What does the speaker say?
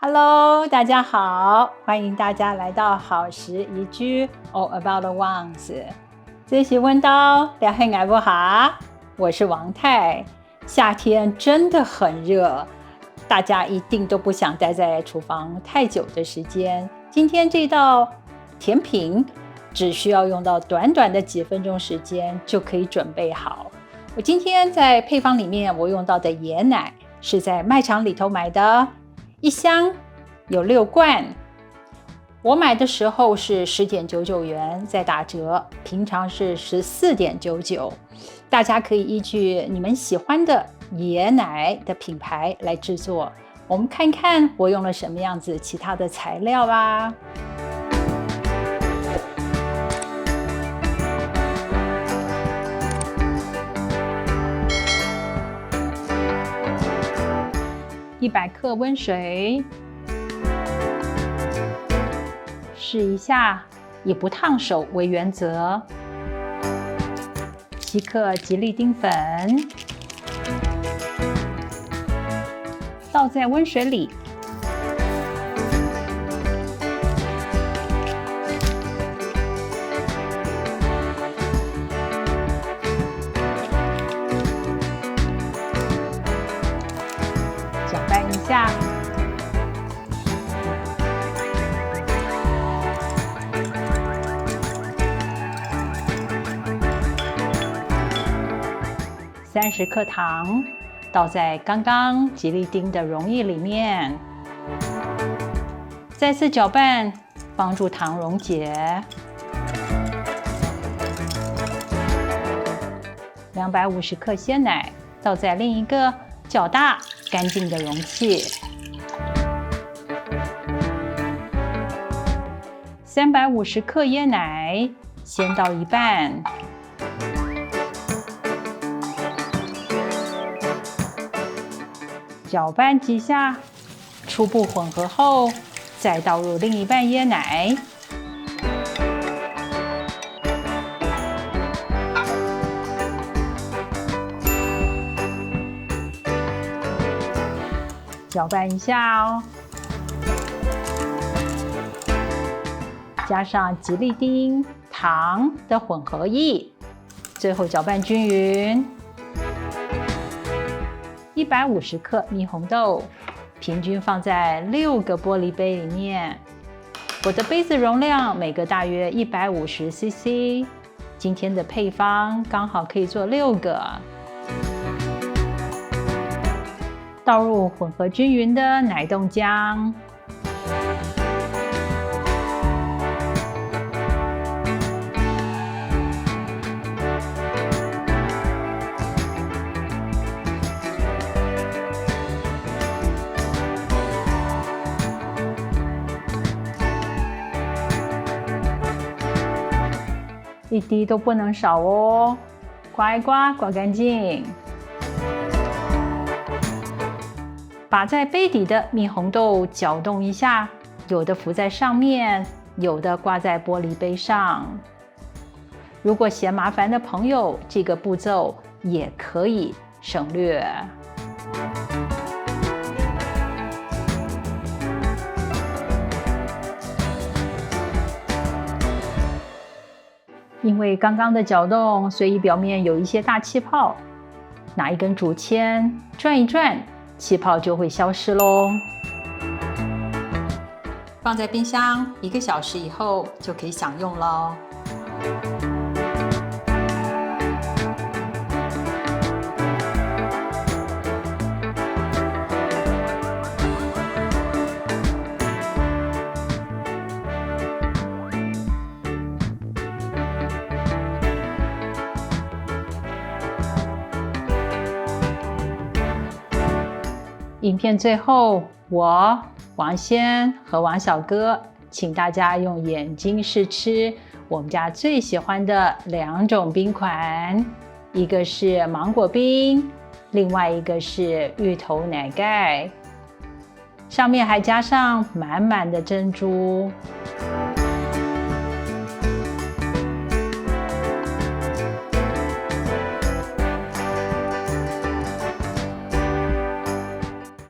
Hello， 大家好，欢迎大家来到好时宜居 All About the Ones。这是温刀聊黑爱不哈，我是王太。夏天真的很热，大家一定都不想待在厨房太久的时间。今天这道甜品只需要用到短短的几分钟时间就可以准备好。我今天在配方里面我用到的椰奶是在卖场里头买的，一箱有6罐，我买的时候是10.99元，在打折，平常是14.99。大家可以依据你们喜欢的椰奶的品牌来制作。我们看看我用了什么样子其他的材料吧。100克温水，试一下，以不烫手为原则。7克吉利丁粉，倒在温水里。搅拌一下，30克糖倒在刚刚吉利丁的溶液里面，再次搅拌，帮助糖溶解。250克鲜奶倒在另一个较大干净的容器，350克椰奶先倒一半，搅拌几下，初步混合后，再倒入另一半椰奶，搅拌一下哦，加上吉利丁糖的混合液，最后搅拌均匀。150克蜜红豆，平均放在6个玻璃杯里面。我的杯子容量每个大约150 cc， 今天的配方刚好可以做6个。倒入混合均匀的奶冻浆，一滴都不能少哦，刮一刮，刮干净。把在杯底的蜜红豆搅动一下，有的浮在上面，有的挂在玻璃杯上。如果嫌麻烦的朋友，这个步骤也可以省略。因为刚刚的搅动，所以表面有一些大气泡。拿一根竹签转一转，气泡就会消失咯。放在冰箱1个小时以后就可以享用咯。影片最后，我王仙和王小哥请大家用眼睛试吃我们家最喜欢的2种冰款，一个是芒果冰，另外一个是芋头奶盖，上面还加上满满的珍珠。